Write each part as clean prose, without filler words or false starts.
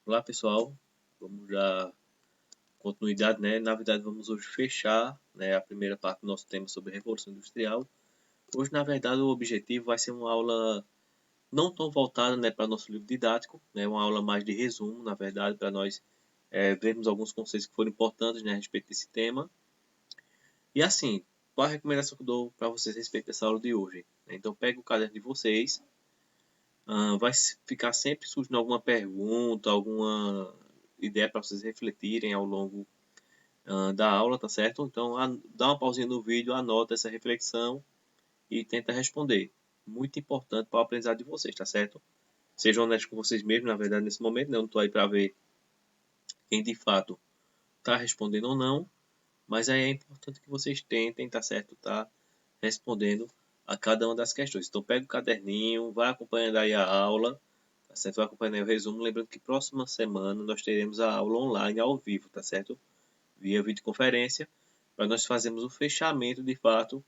Olá pessoal, vamos dar continuidade, né? Na verdade vamos hoje fechar, né, a primeira parte do nosso tema sobre Revolução Industrial. Hoje na verdade o objetivo vai ser uma aula não tão voltada, né, para nosso livro didático, né, uma aula mais de resumo, na verdade, para nós vermos alguns conceitos que foram importantes, né, a respeito desse tema. E assim, qual a recomendação que eu dou para vocês a respeito dessa aula de hoje? Então pegue o caderno de vocês, vai ficar sempre surgindo alguma pergunta, alguma ideia para vocês refletirem ao longo da aula, tá certo? Então dá uma pausinha no vídeo, anota essa reflexão e tenta responder. Muito importante para o aprendizado de vocês, tá certo? Sejam honestos com vocês mesmos, na verdade, nesse momento, né? Eu não estou aí para ver quem de fato está respondendo ou não, mas aí é importante que vocês tentem, tá certo? Tá respondendo a cada uma das questões. Então pega o caderninho, vai acompanhando aí a aula, tá certo? Vai acompanhando aí o resumo. Lembrando que próxima semana nós teremos a aula online ao vivo, tá certo? Via videoconferência, para nós fazermos o fechamento de fato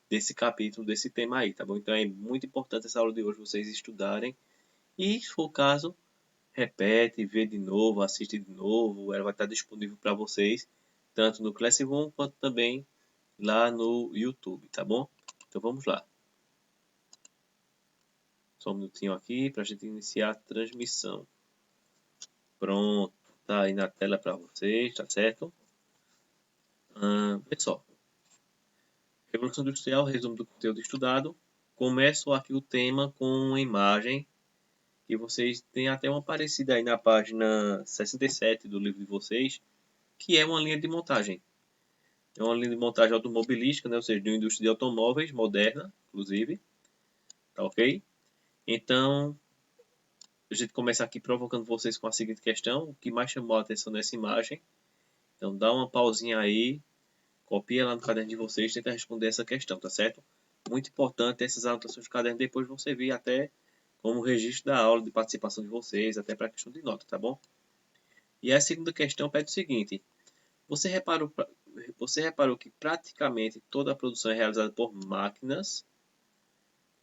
desse capítulo, desse tema aí, tá bom? Então é muito importante essa aula de hoje vocês estudarem e, se for o caso, repete, vê de novo, assiste de novo, ela vai estar disponível para vocês, tanto no Classroom quanto também lá no YouTube, tá bom? Então vamos lá. Só um minutinho aqui para a gente iniciar a transmissão. Pronto, tá aí na tela para vocês, tá certo? Pessoal, Revolução Industrial, resumo do conteúdo estudado. Começo aqui o tema com uma imagem que vocês têm até uma parecida aí na página 67 do livro de vocês, que é uma linha de montagem. É uma linha de montagem automobilística, né? Ou seja, de uma indústria de automóveis moderna, inclusive. Tá ok? Então, a gente começa aqui provocando vocês com a seguinte questão. O que mais chamou a atenção nessa imagem? Então, dá uma pausinha aí, copia lá no caderno de vocês e tenta responder essa questão, tá certo? Muito importante essas anotações do caderno depois vão servir até como registro da aula de participação de vocês, até para a questão de nota, tá bom? E a segunda questão pede o seguinte: você reparou que praticamente toda a produção é realizada por máquinas?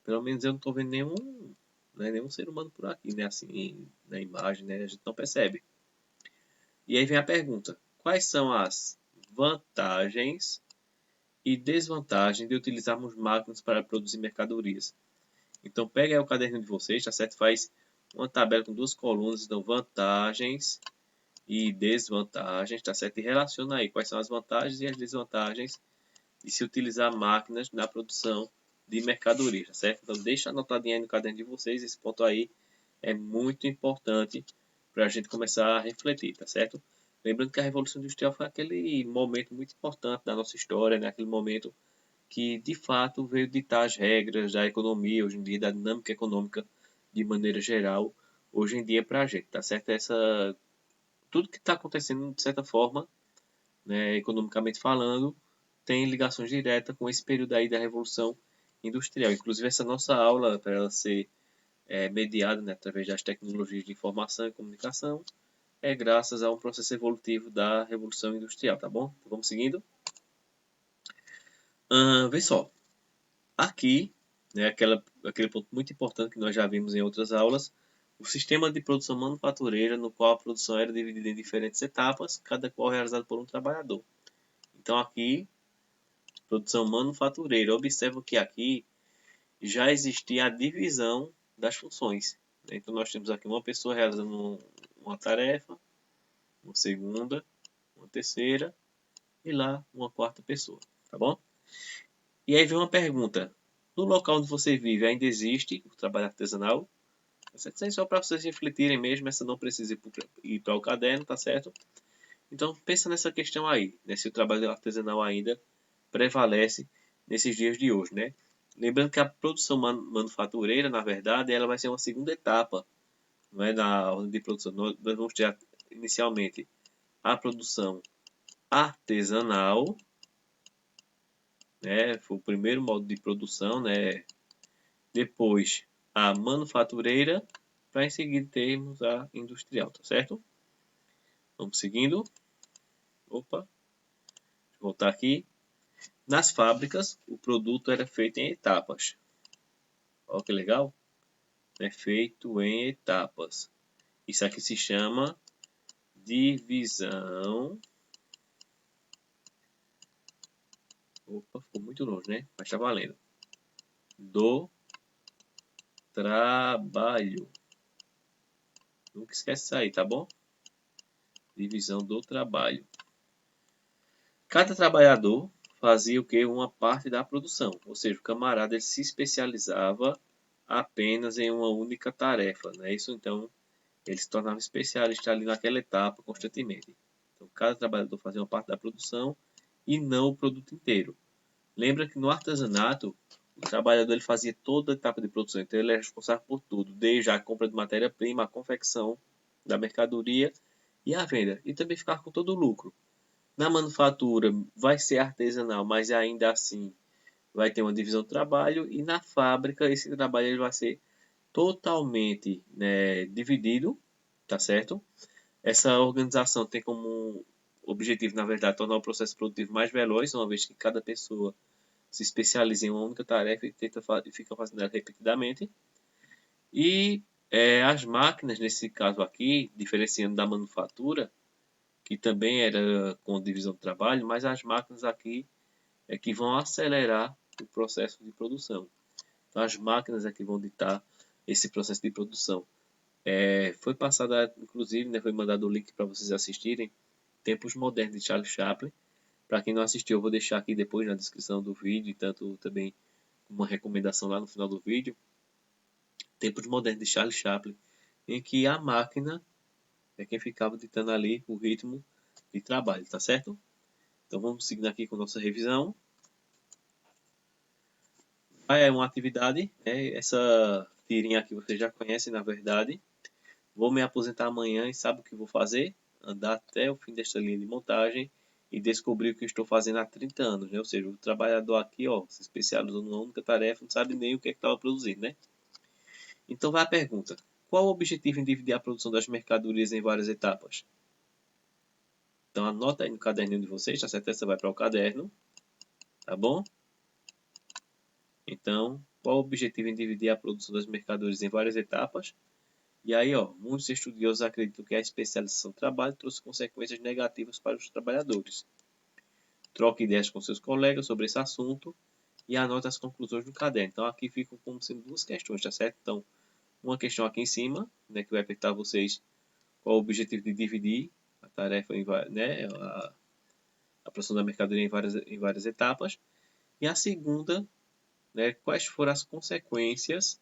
Pelo menos eu não estou vendo nenhum ser humano por aqui, né? Assim, na imagem, né? A gente não percebe. E aí vem a pergunta: quais são as vantagens e desvantagens de utilizarmos máquinas para produzir mercadorias? Então, pega aí o caderno de vocês, tá certo? Faz uma tabela com duas colunas, então vantagens e desvantagens, tá certo? E relaciona aí quais são as vantagens e as desvantagens de se utilizar máquinas na produção de mercadorias, tá certo? Então, deixa anotadinho aí no caderno de vocês, esse ponto aí é muito importante para a gente começar a refletir, tá certo? Lembrando que a Revolução Industrial foi aquele momento muito importante da nossa história, né? Aquele momento que de fato veio ditar as regras da economia, hoje em dia, da dinâmica econômica de maneira geral, hoje em dia para a gente, tá certo? Tudo que está acontecendo, de certa forma, né, economicamente falando, tem ligações diretas com esse período aí da Revolução Industrial. Inclusive, essa nossa aula, para ela ser mediada, né, através das tecnologias de informação e comunicação, é graças a um processo evolutivo da Revolução Industrial, tá bom? Então, vamos seguindo. Vê só. Aqui, né, aquele ponto muito importante que nós já vimos em outras aulas, o sistema de produção manufatureira, no qual a produção era dividida em diferentes etapas, cada qual realizada por um trabalhador. Então aqui, produção manufatureira. Observa que aqui já existia a divisão das funções. Então nós temos aqui uma pessoa realizando uma tarefa, uma segunda, uma terceira e lá uma quarta pessoa, tá bom? E aí vem uma pergunta: no local onde você vive ainda existe o trabalho artesanal? Isso é só para vocês refletirem mesmo, essa não precisa ir para o caderno, tá certo? Então pensa nessa questão aí, né, se o trabalho artesanal ainda prevalece nesses dias de hoje, né? Lembrando que a produção manufatureira, na verdade, ela vai ser uma segunda etapa, não é, na ordem de produção. Nós vamos ter inicialmente a produção artesanal, né? Foi o primeiro modo de produção, né? Depois a manufatureira, para em seguida termos a industrial, tá certo? Vamos seguindo. Opa, deixa eu voltar aqui. Nas fábricas, o produto era feito em etapas. Olha que legal. É feito em etapas. Isso aqui se chama divisão. Opa, ficou muito longe, né? Mas tá valendo. Do trabalho. Nunca esquece isso aí, tá bom? Divisão do trabalho. Cada trabalhador fazia o que? Uma parte da produção. Ou seja, o camarada ele se especializava apenas em uma única tarefa, né? Isso então ele se tornava especialista ali naquela etapa constantemente. Então cada trabalhador fazia uma parte da produção e não o produto inteiro. Lembra que no artesanato o trabalhador ele fazia toda a etapa de produção, então ele é responsável por tudo, desde a compra de matéria-prima, a confecção da mercadoria e a venda, e também ficar com todo o lucro. Na manufatura vai ser artesanal, mas ainda assim vai ter uma divisão do trabalho, e na fábrica esse trabalho ele vai ser totalmente, né, dividido, tá certo? Essa organização tem como objetivo, na verdade, tornar o processo produtivo mais veloz, uma vez que cada pessoa se especializa em uma única tarefa e fica fazendo ela repetidamente. E as máquinas, nesse caso aqui, diferenciando da manufatura, que também era com divisão de trabalho, mas as máquinas aqui é que vão acelerar o processo de produção. Então, as máquinas é que vão ditar esse processo de produção. Foi passada, inclusive, né, foi mandado o link para vocês assistirem, Tempos Modernos de Charles Chaplin. Para quem não assistiu, eu vou deixar aqui depois na descrição do vídeo, e tanto também uma recomendação lá no final do vídeo. Tempos Modernos de Charles Chaplin, em que a máquina é quem ficava ditando ali o ritmo de trabalho, tá certo? Então vamos seguindo aqui com nossa revisão. É uma atividade, né? Essa tirinha aqui vocês já conhecem, na verdade. Vou me aposentar amanhã e sabe o que vou fazer? Andar até o fim desta linha de montagem e descobrir o que estou fazendo há 30 anos, né? Ou seja, o trabalhador aqui, ó, se especializou numa única tarefa, não sabe nem o que é que estava produzindo, né? Então vai a pergunta. Qual o objetivo em dividir a produção das mercadorias em várias etapas? Então anota aí no caderninho de vocês, tá certo? Essa vai para o caderno, tá bom? Então, qual o objetivo em dividir a produção das mercadorias em várias etapas? E aí, ó, muitos estudiosos acreditam que a especialização do trabalho trouxe consequências negativas para os trabalhadores. Troque ideias com seus colegas sobre esse assunto e anote as conclusões no caderno. Então, aqui ficam como sendo duas questões, tá certo? Então, uma questão aqui em cima, né, que vai perguntar a vocês qual o objetivo de dividir a tarefa em, né, a produção da mercadoria em várias etapas. E a segunda, né, quais foram as consequências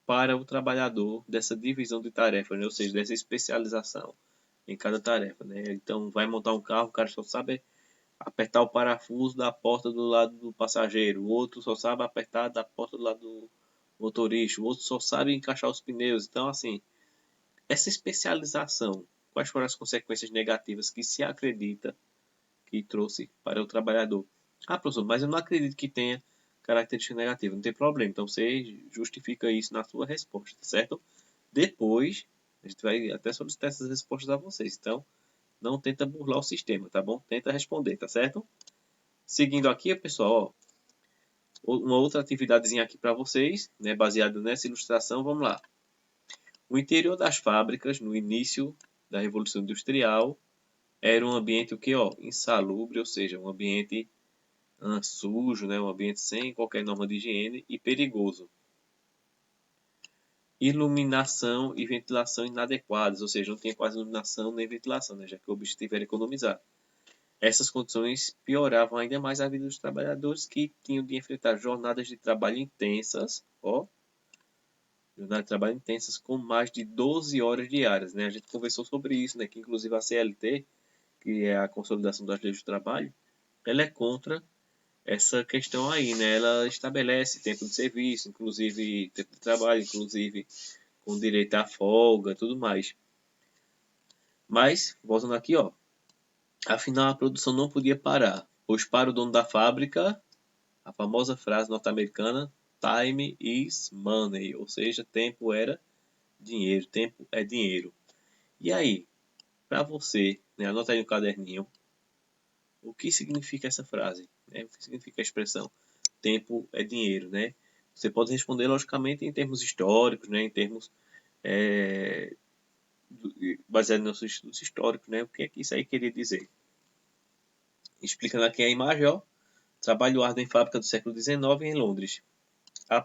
para o trabalhador dessa divisão de tarefas, né? Ou seja, dessa especialização em cada tarefa, né? Então, vai montar um carro, o cara só sabe apertar o parafuso da porta do lado do passageiro, o outro só sabe apertar da porta do lado do motorista, o outro só sabe encaixar os pneus. Então, assim, essa especialização, quais foram as consequências negativas que se acredita que trouxe para o trabalhador? Ah, professor, mas eu não acredito que tenha característica negativa. Não tem problema. Então, você justifica isso na sua resposta, certo? Depois, a gente vai até solicitar essas respostas a vocês. Então, não tenta burlar o sistema, tá bom? Tenta responder, tá certo? Seguindo aqui, pessoal, ó, uma outra atividadezinha aqui para vocês, né, baseado nessa ilustração, vamos lá. O interior das fábricas, no início da Revolução Industrial, era um ambiente o que, ó, insalubre, ou seja, um ambiente sujo, né, um ambiente sem qualquer norma de higiene e perigoso. Iluminação e ventilação inadequadas, ou seja, não tinha quase iluminação nem ventilação, né, já que o objetivo era economizar. Essas condições pioravam ainda mais a vida dos trabalhadores que tinham de enfrentar jornadas de trabalho intensas, ó, jornadas de trabalho intensas com mais de 12 horas diárias, né? A gente conversou sobre isso, né, que inclusive a CLT, que é a Consolidação das Leis do Trabalho, ela é contra essa questão aí, né? Ela estabelece tempo de serviço, inclusive tempo de trabalho, inclusive com direito à folga, tudo mais. Mas, voltando aqui, ó, afinal a produção não podia parar, pois para o dono da fábrica, a famosa frase norte-americana, time is money, ou seja, tempo era dinheiro, tempo é dinheiro. E aí, para você, né, anota aí no caderninho, o que significa essa frase? Né? O que significa a expressão tempo é dinheiro, né? Você pode responder logicamente em termos históricos, né? Em termos baseado nos estudos históricos, né? O que é que isso aí queria dizer? Explicando aqui a imagem, ó. Trabalho árduo em fábrica do século XIX em Londres. Ao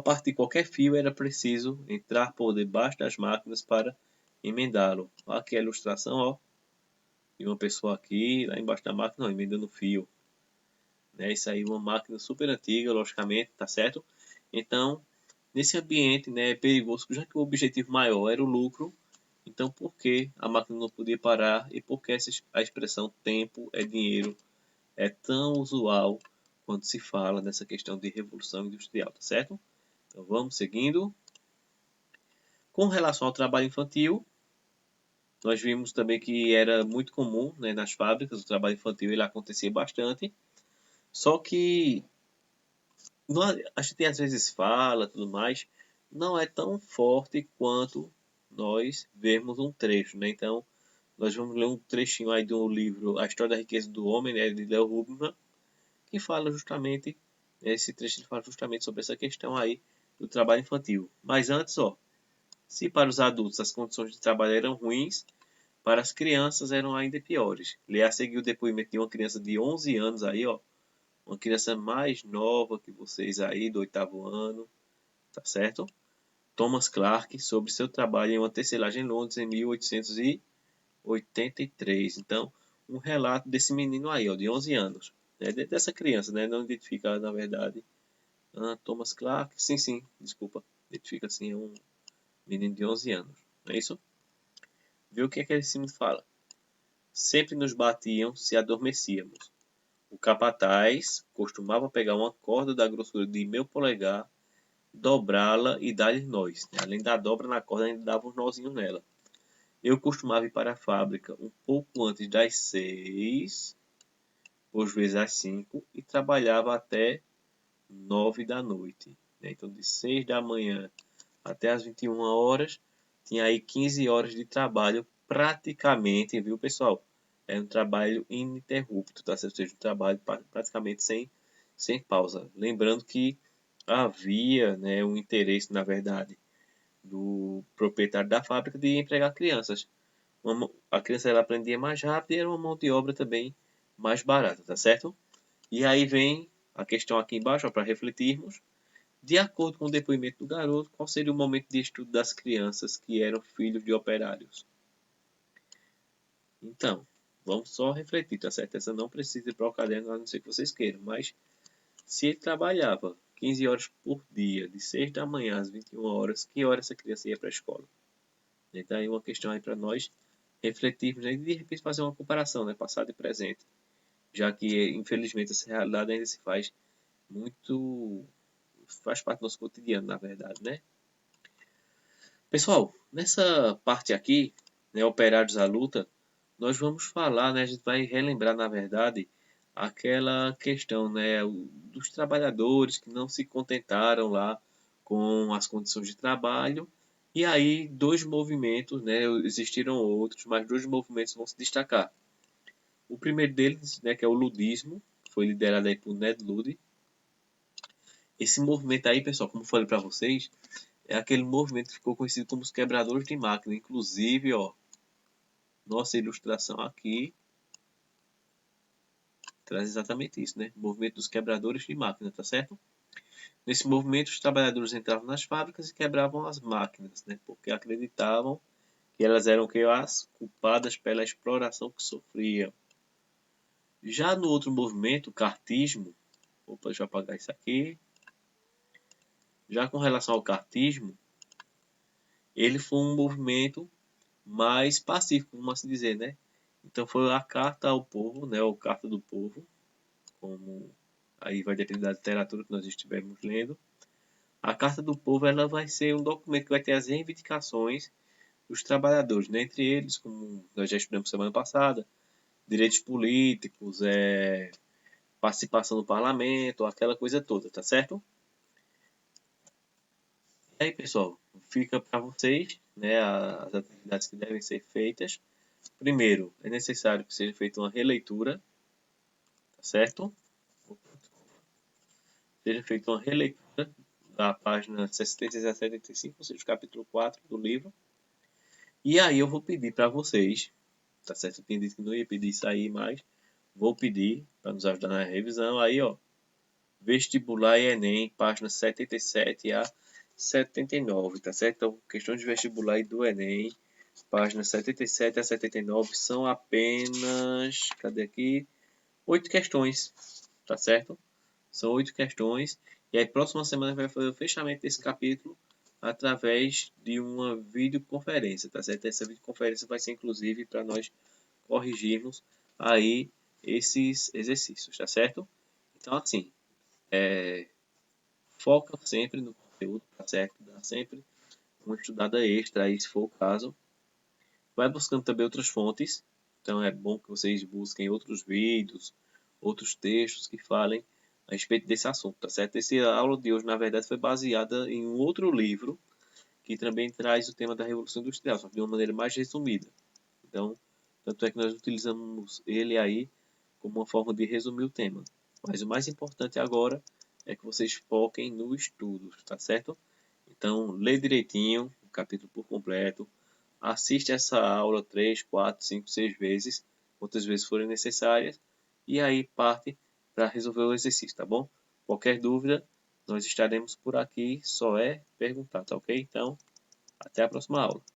partir qualquer fio, era preciso entrar por debaixo das máquinas para emendá-lo. Aqui a ilustração, ó. E uma pessoa aqui, lá embaixo da máquina, ó, emendando o fio. Né? Isso aí é uma máquina super antiga, logicamente, tá certo? Então, nesse ambiente, né, é perigoso, já que o objetivo maior era o lucro. Então, por que a máquina não podia parar e por que a expressão tempo é dinheiro é tão usual quando se fala nessa questão de revolução industrial, tá certo? Então, vamos seguindo. Com relação ao trabalho infantil, nós vimos também que era muito comum, né, nas fábricas, o trabalho infantil ele acontecia bastante. Só que a gente às vezes fala, tudo mais, não é tão forte quanto nós vemos um trecho, né? Então, nós vamos ler um trechinho aí do livro A História da Riqueza do Homem, né, de Leo Rubman, que fala justamente, esse trecho fala justamente sobre essa questão aí do trabalho infantil. Mas antes, ó, se para os adultos as condições de trabalho eram ruins, para as crianças eram ainda piores. Lê a seguir o depoimento de uma criança de 11 anos aí, ó, uma criança mais nova que vocês aí, do 8º ano, tá certo? Thomas Clark, sobre seu trabalho em uma tecelagem em Londres em 1883. Então, um relato desse menino aí, ó, de 11 anos. Né? Dessa criança, né? Não identifica, na verdade. Thomas Clark, sim, desculpa. Identifica, assim, um menino de 11 anos. Não é isso? Vê o que é que esse menino fala. Sempre nos batiam se adormecíamos. O capataz costumava pegar uma corda da grossura de meu polegar, dobrá-la e dar-lhe nós. Além da dobra na corda, ainda dava uns nozinhos nela. Eu costumava ir para a fábrica um pouco antes das 6, por vezes às 5, e trabalhava até 9 da noite. Então, de 6 da manhã até as 21 horas, tinha aí 15 horas de trabalho praticamente, viu, pessoal? É um trabalho ininterrupto, tá? Ou seja, um trabalho praticamente sem pausa. Lembrando que havia, né, um interesse, na verdade, do proprietário da fábrica de empregar crianças. A criança ela aprendia mais rápido e era uma mão de obra também mais barata, tá certo? E aí vem a questão aqui embaixo, para refletirmos. De acordo com o depoimento do garoto, qual seria o momento de estudo das crianças que eram filhos de operários? Então, vamos só refletir, tá certo? Essa não precisa ir para o caderno, a não ser que vocês queiram, mas se ele trabalhava 15 horas por dia, de 6 da manhã às 21 horas, que hora essa criança ia para a escola? Então, aí uma questão aí para nós refletirmos e de repente fazer uma comparação, né? Passado e presente. Já que, infelizmente, essa realidade ainda se faz muito... faz parte do nosso cotidiano, na verdade, né? Pessoal, nessa parte aqui, né, Operários à Luta, nós vamos falar, né, a gente vai relembrar, na verdade, aquela questão, né, dos trabalhadores que não se contentaram lá com as condições de trabalho. E aí, dois movimentos, né, existiram outros, mas dois movimentos vão se destacar. O primeiro deles, né, que é o ludismo, foi liderado aí por Ned Ludd. Esse movimento aí, pessoal, como eu falei para vocês, é aquele movimento que ficou conhecido como os quebradores de máquina. Inclusive, ó, nossa ilustração aqui traz exatamente isso, né? O movimento dos quebradores de máquina, tá certo? Nesse movimento, os trabalhadores entravam nas fábricas e quebravam as máquinas, né? Porque acreditavam que elas eram que as culpadas pela exploração que sofriam. Já no outro movimento, o cartismo, opa, deixa eu apagar isso aqui. Já com relação ao cartismo, ele foi um movimento mais pacífico, vamos assim dizer, né? Então foi a carta ao povo, né? Ou carta do povo, como aí vai depender da literatura que nós estivermos lendo. A carta do povo ela vai ser um documento que vai ter as reivindicações dos trabalhadores, né? Entre eles, como nós já estudamos semana passada, direitos políticos, participação no parlamento, aquela coisa toda, tá certo? E aí, pessoal, fica para vocês, né, as atividades que devem ser feitas. Primeiro, é necessário que seja feita uma releitura, tá certo? Seja feita uma releitura a página 66 a 75, ou seja, o capítulo 4 do livro. E aí eu vou pedir para vocês, tá certo? Eu tinha dito que não ia pedir isso aí, mas vou pedir para nos ajudar na revisão. Aí, ó, Vestibular e Enem, página 77 a 79, tá certo? Então, questões de vestibular e do Enem, páginas 77 a 79, são apenas, cadê aqui? 8 questões, tá certo? São 8 questões. E aí, próxima semana, vai fazer o fechamento desse capítulo através de uma videoconferência, tá certo? Essa videoconferência vai ser, inclusive, para nós corrigirmos aí esses exercícios, tá certo? Então, assim, foca sempre no conteúdo, tá certo? Dá sempre uma estudada extra aí, se for o caso. Vai buscando também outras fontes. Então é bom que vocês busquem outros vídeos, outros textos que falem a respeito desse assunto, tá certo? Essa aula de hoje, na verdade, foi baseada em um outro livro que também traz o tema da Revolução Industrial, só que de uma maneira mais resumida. Então, tanto é que nós utilizamos ele aí como uma forma de resumir o tema. Mas o mais importante agora é que vocês foquem no estudo, tá certo? Então, lê direitinho o capítulo por completo, assiste essa aula 3, 4, 5, 6 vezes, quantas vezes forem necessárias, e aí parte para resolver o exercício, tá bom? Qualquer dúvida, nós estaremos por aqui, só é perguntar, tá ok? Então, até a próxima aula.